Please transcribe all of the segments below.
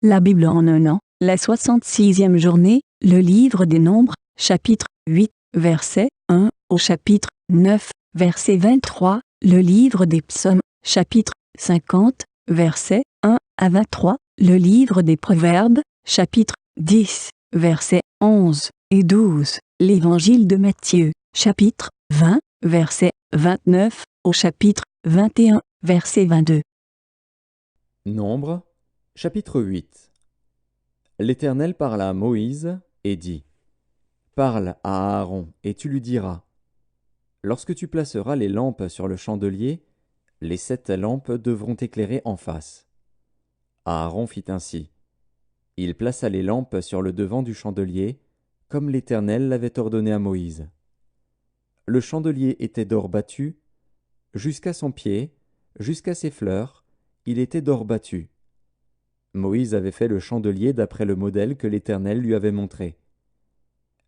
La Bible en un an, la 66e journée, le livre des Nombres, chapitre 8, verset 1 au chapitre 9, verset 23, le livre des Psaumes, chapitre 50, verset 1 à 23, le livre des Proverbes, chapitre 10, versets 11 et 12, l'évangile de Matthieu, chapitre 20, verset 29 au chapitre 21, verset 22. Nombre, chapitre 8. L'Éternel parla à Moïse et dit : Parle à Aaron, et tu lui diras : Lorsque tu placeras les lampes sur le chandelier, les 7 lampes devront éclairer en face. Aaron fit ainsi. Il plaça les lampes sur le devant du chandelier, comme l'Éternel l'avait ordonné à Moïse. Le chandelier était d'or battu, jusqu'à son pied, jusqu'à ses fleurs, il était d'or battu. Moïse avait fait le chandelier d'après le modèle que l'Éternel lui avait montré.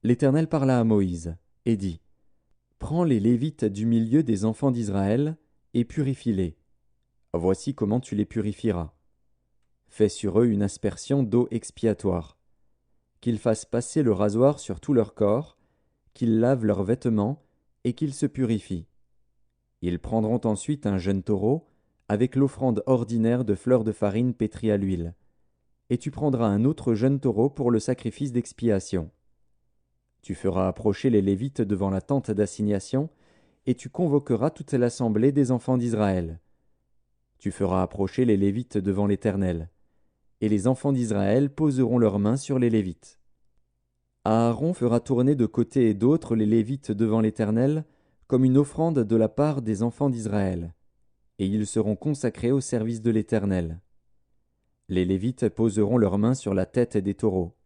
L'Éternel parla à Moïse, et dit : Prends les Lévites du milieu des enfants d'Israël, et purifie-les. Voici comment tu les purifieras. Fais sur eux une aspersion d'eau expiatoire. Qu'ils fassent passer le rasoir sur tout leur corps, qu'ils lavent leurs vêtements, et qu'ils se purifient. Ils prendront ensuite un jeune taureau, avec l'offrande ordinaire de fleurs de farine pétrie à l'huile. Et tu prendras un autre jeune taureau pour le sacrifice d'expiation. Tu feras approcher les Lévites devant la tente d'assignation, et tu convoqueras toute l'assemblée des enfants d'Israël. Tu feras approcher les Lévites devant l'Éternel, et les enfants d'Israël poseront leurs mains sur les Lévites. Aaron fera tourner de côté et d'autre les Lévites devant l'Éternel, comme une offrande de la part des enfants d'Israël, et ils seront consacrés au service de l'Éternel. Les Lévites poseront leurs mains sur la tête des taureaux,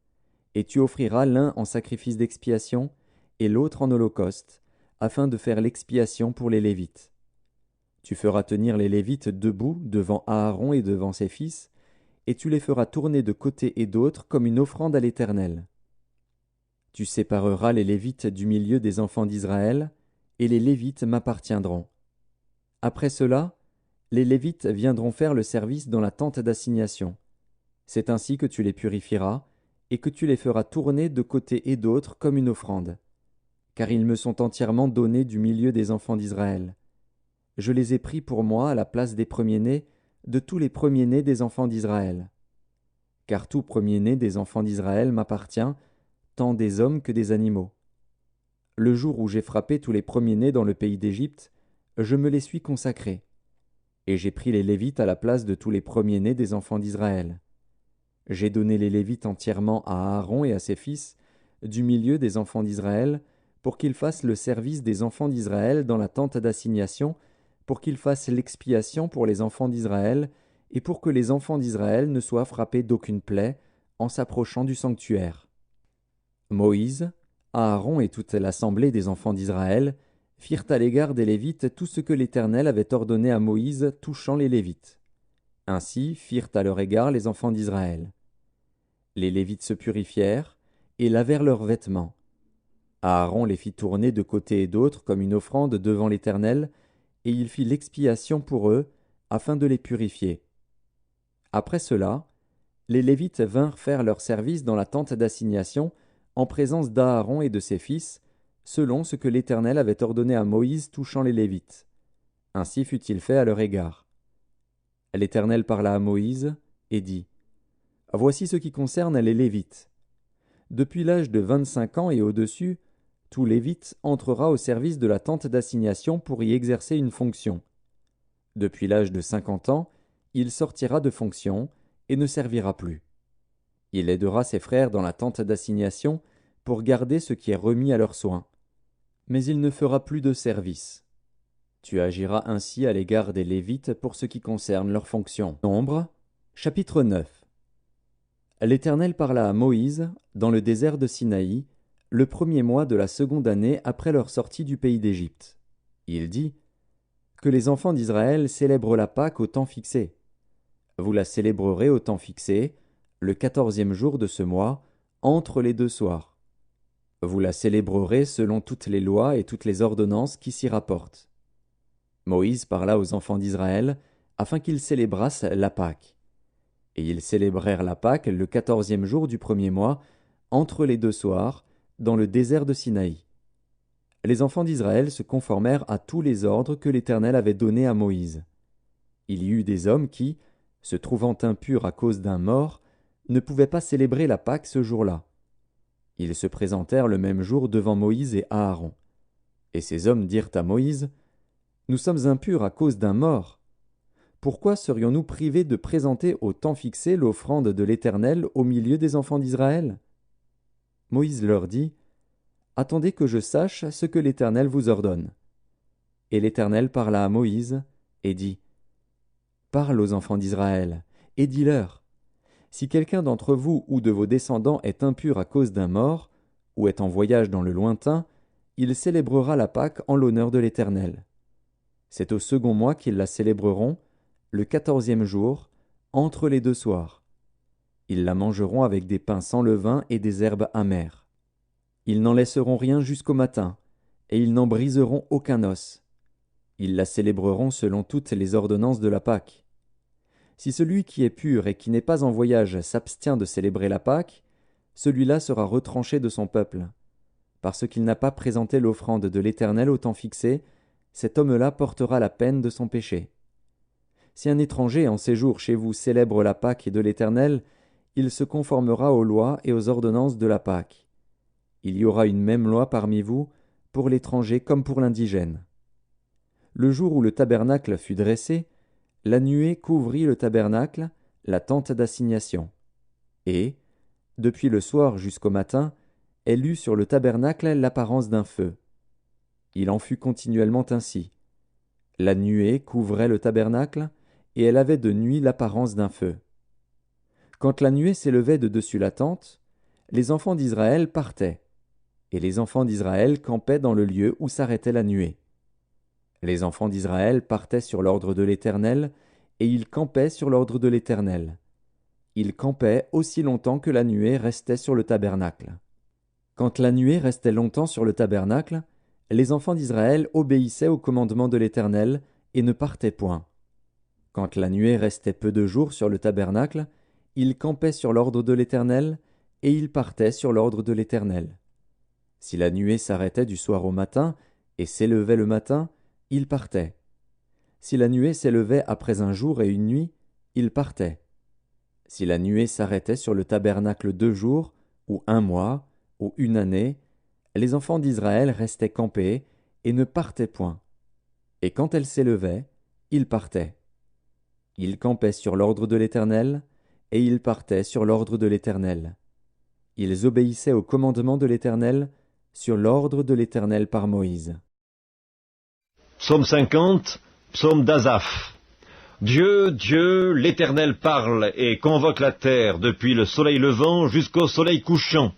et tu offriras l'un en sacrifice d'expiation et l'autre en holocauste, afin de faire l'expiation pour les Lévites. Tu feras tenir les Lévites debout devant Aaron et devant ses fils, et tu les feras tourner de côté et d'autre comme une offrande à l'Éternel. Tu sépareras les Lévites du milieu des enfants d'Israël, et les Lévites m'appartiendront. Après cela, les Lévites viendront faire le service dans la tente d'assignation. C'est ainsi que tu les purifieras, et que tu les feras tourner de côté et d'autre comme une offrande. Car ils me sont entièrement donnés du milieu des enfants d'Israël. Je les ai pris pour moi à la place des premiers-nés, de tous les premiers-nés des enfants d'Israël. Car tout premier-né des enfants d'Israël m'appartient, tant des hommes que des animaux. Le jour où j'ai frappé tous les premiers-nés dans le pays d'Égypte, je me les suis consacrés. Et j'ai pris les Lévites à la place de tous les premiers-nés des enfants d'Israël. J'ai donné les Lévites entièrement à Aaron et à ses fils, du milieu des enfants d'Israël, pour qu'ils fassent le service des enfants d'Israël dans la tente d'assignation, pour qu'ils fassent l'expiation pour les enfants d'Israël, et pour que les enfants d'Israël ne soient frappés d'aucune plaie en s'approchant du sanctuaire. Moïse, Aaron et toute l'assemblée des enfants d'Israël firent à l'égard des Lévites tout ce que l'Éternel avait ordonné à Moïse touchant les Lévites. Ainsi firent à leur égard les enfants d'Israël. Les Lévites se purifièrent et lavèrent leurs vêtements. Aaron les fit tourner de côté et d'autre comme une offrande devant l'Éternel, et il fit l'expiation pour eux, afin de les purifier. Après cela, les Lévites vinrent faire leur service dans la tente d'assignation, en présence d'Aaron et de ses fils, selon ce que l'Éternel avait ordonné à Moïse touchant les Lévites. Ainsi fut-il fait à leur égard. L'Éternel parla à Moïse et dit : Voici ce qui concerne les Lévites. Depuis l'âge de 25 ans et au-dessus, tout Lévite entrera au service de la tente d'assignation pour y exercer une fonction. Depuis l'âge de 50 ans, il sortira de fonction et ne servira plus. Il aidera ses frères dans la tente d'assignation pour garder ce qui est remis à leurs soins. Mais il ne fera plus de service. Tu agiras ainsi à l'égard des Lévites pour ce qui concerne leurs fonctions. Nombre, chapitre 9. L'Éternel parla à Moïse, dans le désert de Sinaï, le premier mois de la seconde année après leur sortie du pays d'Égypte. Il dit : Que les enfants d'Israël célèbrent la Pâque au temps fixé. Vous la célébrerez au temps fixé, le 14e jour de ce mois, entre les 2 soirs. Vous la célébrerez selon toutes les lois et toutes les ordonnances qui s'y rapportent. Moïse parla aux enfants d'Israël, afin qu'ils célébrassent la Pâque. Et ils célébrèrent la Pâque le 14e jour du premier mois, entre les deux soirs, dans le désert de Sinaï. Les enfants d'Israël se conformèrent à tous les ordres que l'Éternel avait donnés à Moïse. Il y eut des hommes qui, se trouvant impurs à cause d'un mort, ne pouvaient pas célébrer la Pâque ce jour-là. Ils se présentèrent le même jour devant Moïse et Aaron. Et ces hommes dirent à Moïse, « Nous sommes impurs à cause d'un mort. Pourquoi serions-nous privés de présenter au temps fixé l'offrande de l'Éternel au milieu des enfants d'Israël » Moïse leur dit, « Attendez que je sache ce que l'Éternel vous ordonne. » Et l'Éternel parla à Moïse et dit, « Parle aux enfants d'Israël, et dis-leur, si quelqu'un d'entre vous ou de vos descendants est impur à cause d'un mort, ou est en voyage dans le lointain, il célébrera la Pâque en l'honneur de l'Éternel. C'est au second mois qu'ils la célébreront, le 14e jour, entre les deux soirs. Ils la mangeront avec des pains sans levain et des herbes amères. Ils n'en laisseront rien jusqu'au matin, et ils n'en briseront aucun os. Ils la célébreront selon toutes les ordonnances de la Pâque. Si celui qui est pur et qui n'est pas en voyage s'abstient de célébrer la Pâque, celui-là sera retranché de son peuple. Parce qu'il n'a pas présenté l'offrande de l'Éternel au temps fixé, cet homme-là portera la peine de son péché. Si un étranger en séjour chez vous célèbre la Pâque de l'Éternel, il se conformera aux lois et aux ordonnances de la Pâque. Il y aura une même loi parmi vous, pour l'étranger comme pour l'indigène. Le jour où le tabernacle fut dressé, la nuée couvrit le tabernacle, la tente d'assignation. Et, depuis le soir jusqu'au matin, elle eut sur le tabernacle l'apparence d'un feu. Il en fut continuellement ainsi. La nuée couvrait le tabernacle, et elle avait de nuit l'apparence d'un feu. Quand la nuée s'élevait de dessus la tente, les enfants d'Israël partaient, et les enfants d'Israël campaient dans le lieu où s'arrêtait la nuée. Les enfants d'Israël partaient sur l'ordre de l'Éternel, et ils campaient sur l'ordre de l'Éternel. Ils campaient aussi longtemps que la nuée restait sur le tabernacle. Quand la nuée restait longtemps sur le tabernacle, les enfants d'Israël obéissaient au commandement de l'Éternel et ne partaient point. Quand la nuée restait peu de jours sur le tabernacle, ils campaient sur l'ordre de l'Éternel, et ils partaient sur l'ordre de l'Éternel. Si la nuée s'arrêtait du soir au matin et s'élevait le matin, ils partaient. Si la nuée s'élevait après un jour et une nuit, ils partaient. Si la nuée s'arrêtait sur le tabernacle 2 jours, ou 1 mois, ou 1 année, les enfants d'Israël restaient campés et ne partaient point. Et quand elle s'élevait, ils partaient. Ils campaient sur l'ordre de l'Éternel, et ils partaient sur l'ordre de l'Éternel. Ils obéissaient au commandement de l'Éternel, sur l'ordre de l'Éternel par Moïse. Psaume 50, psaume d'Asaph. Dieu, Dieu, l'Éternel parle et convoque la terre depuis le soleil levant jusqu'au soleil couchant.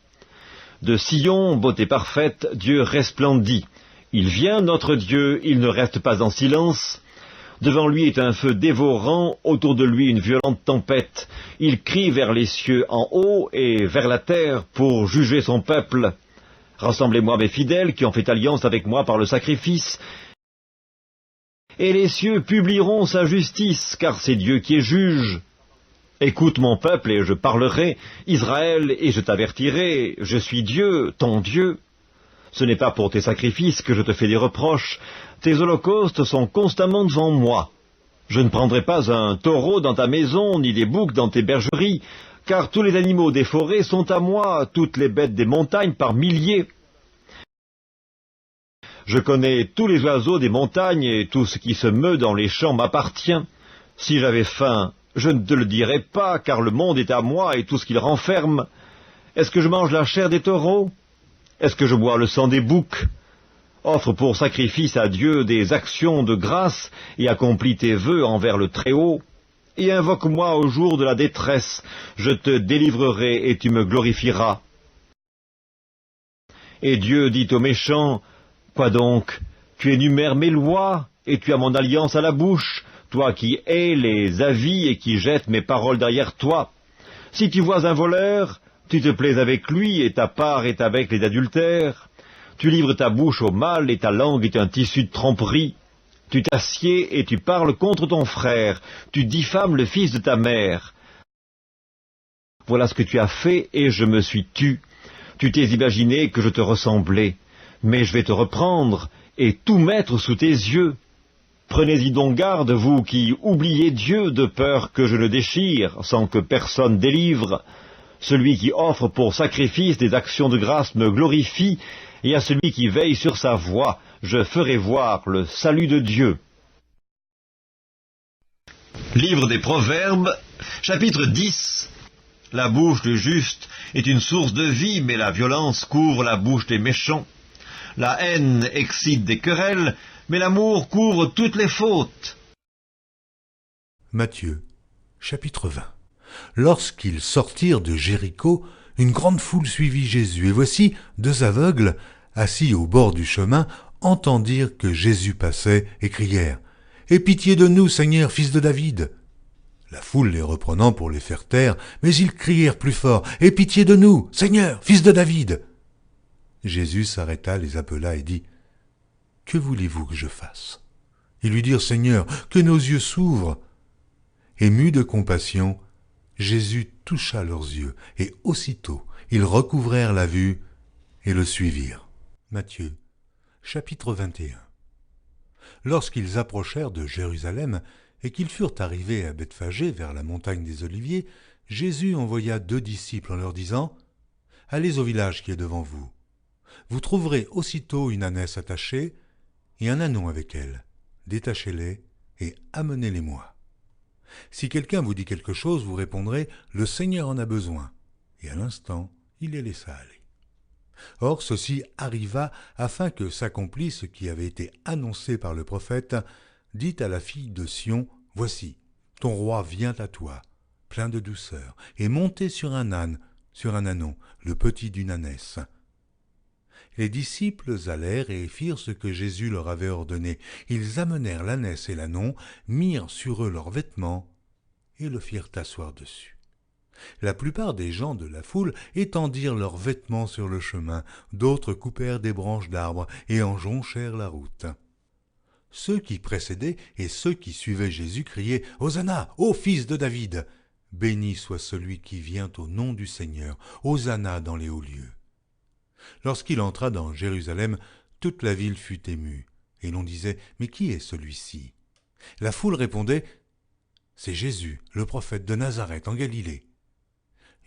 De Sion, beauté parfaite, Dieu resplendit. Il vient, notre Dieu, il ne reste pas en silence. Devant lui est un feu dévorant, autour de lui une violente tempête. Il crie vers les cieux en haut et vers la terre pour juger son peuple. Rassemblez-moi mes fidèles qui ont fait alliance avec moi par le sacrifice. Et les cieux publieront sa justice, car c'est Dieu qui est juge. Écoute mon peuple et je parlerai, Israël et je t'avertirai, je suis Dieu, ton Dieu. Ce n'est pas pour tes sacrifices que je te fais des reproches, tes holocaustes sont constamment devant moi. Je ne prendrai pas un taureau dans ta maison, ni des boucs dans tes bergeries, car tous les animaux des forêts sont à moi, toutes les bêtes des montagnes par milliers. Je connais tous les oiseaux des montagnes et tout ce qui se meut dans les champs m'appartient. Si j'avais faim, je ne te le dirais pas, car le monde est à moi et tout ce qu'il renferme. Est-ce que je mange la chair des taureaux? Est-ce que je bois le sang des boucs? Offre pour sacrifice à Dieu des actions de grâce et accomplis tes vœux envers le Très-Haut. Et invoque-moi au jour de la détresse, je te délivrerai et tu me glorifieras. Et Dieu dit aux méchants, quoi donc? Tu énumères mes lois, et tu as mon alliance à la bouche, toi qui hais les avis et qui jettes mes paroles derrière toi. Si tu vois un voleur, tu te plais avec lui, et ta part est avec les adultères. Tu livres ta bouche au mal, et ta langue est un tissu de tromperie. Tu t'assieds et tu parles contre ton frère, tu diffames le fils de ta mère. voilà ce que tu as fait, et je me suis tu. Tu t'es imaginé que je te ressemblais, mais je vais te reprendre et tout mettre sous tes yeux. Prenez-y donc garde, vous qui oubliez Dieu, de peur que je ne déchire, sans que personne délivre. Celui qui offre pour sacrifice des actions de grâce me glorifie, et à celui qui veille sur sa voie, je ferai voir le salut de Dieu. Livre des Proverbes, chapitre 10. La bouche du juste est une source de vie, mais la violence couvre la bouche des méchants. La haine excite des querelles, mais l'amour couvre toutes les fautes. Matthieu, chapitre 20. Lorsqu'ils sortirent de Jéricho, une grande foule suivit Jésus, et voici 2 aveugles, assis au bord du chemin, entendirent que Jésus passait et crièrent « Aie pitié de nous, Seigneur, fils de David !» La foule les reprenant pour les faire taire, mais ils crièrent plus fort « Aie pitié de nous, Seigneur, fils de David !» Jésus s'arrêta, les appela et dit « Que voulez-vous que je fasse ?» Ils lui dirent « Seigneur, que nos yeux s'ouvrent !» Ému de compassion, Jésus toucha leurs yeux, et aussitôt ils recouvrèrent la vue et le suivirent. Matthieu, chapitre 21. Lorsqu'ils approchèrent de Jérusalem et qu'ils furent arrivés à Bethphagée vers la montagne des Oliviers, Jésus envoya 2 disciples en leur disant « Allez au village qui est devant vous. Vous trouverez aussitôt une ânesse attachée et un ânon avec elle. Détachez-les et amenez-les-moi. Si quelqu'un vous dit quelque chose, vous répondrez « Le Seigneur en a besoin ». Et à l'instant, il les laissa aller. Or, ceci arriva afin que s'accomplisse ce qui avait été annoncé par le prophète, dit à la fille de Sion, « Voici, ton roi vient à toi, plein de douceur, et monté sur un âne, sur un ânon, le petit d'une ânesse. » Les disciples allèrent et firent ce que Jésus leur avait ordonné. Ils amenèrent l'ânesse et l'ânon, mirent sur eux leurs vêtements et le firent asseoir dessus. La plupart des gens de la foule étendirent leurs vêtements sur le chemin, d'autres coupèrent des branches d'arbres et en jonchèrent la route. Ceux qui précédaient et ceux qui suivaient Jésus criaient « Hosanna, ô fils de David ! Béni soit celui qui vient au nom du Seigneur, Hosanna dans les hauts lieux. » Lorsqu'il entra dans Jérusalem, toute la ville fut émue, et l'on disait « Mais qui est celui-ci » La foule répondait « C'est Jésus, le prophète de Nazareth en Galilée. »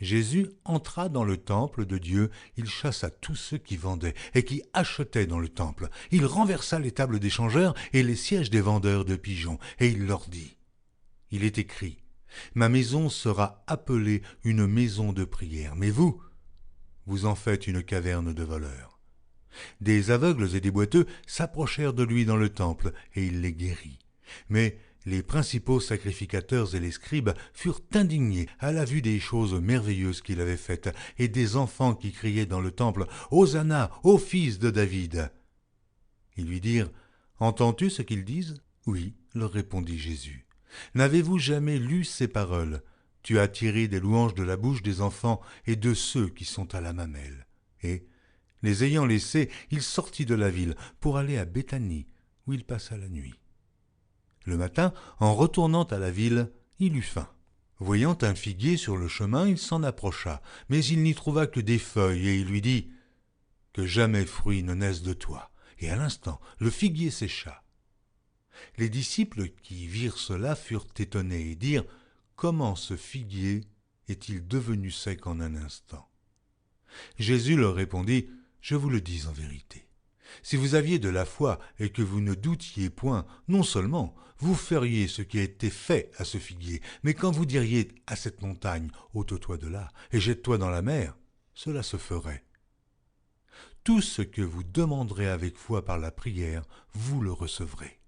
Jésus entra dans le temple de Dieu, il chassa tous ceux qui vendaient et qui achetaient dans le temple. Il renversa les tables des changeurs et les sièges des vendeurs de pigeons, et il leur dit « Il est écrit, ma maison sera appelée une maison de prière, mais vous en faites une caverne de voleurs. » Des aveugles et des boiteux s'approchèrent de lui dans le temple, et il les guérit. Mais les principaux sacrificateurs et les scribes furent indignés à la vue des choses merveilleuses qu'il avait faites, et des enfants qui criaient dans le temple « Hosanna, ô fils de David !» Ils lui dirent « Entends-tu ce qu'ils disent ?» « Oui, leur répondit Jésus. N'avez-vous jamais lu ces paroles ? Tu as tiré des louanges de la bouche des enfants et de ceux qui sont à la mamelle. » Et, les ayant laissés, il sortit de la ville pour aller à Béthanie, où il passa la nuit. Le matin, en retournant à la ville, il eut faim. Voyant un figuier sur le chemin, il s'en approcha, mais il n'y trouva que des feuilles, et il lui dit « Que jamais fruit ne naisse de toi. » Et à l'instant, le figuier sécha. Les disciples qui virent cela furent étonnés et dirent « Comment ce figuier est-il devenu sec en un instant ?» Jésus leur répondit « Je vous le dis en vérité. Si vous aviez de la foi et que vous ne doutiez point, non seulement vous feriez ce qui a été fait à ce figuier, mais quand vous diriez à cette montagne, ôte-toi de là et jette-toi dans la mer, cela se ferait. Tout ce que vous demanderez avec foi par la prière, vous le recevrez.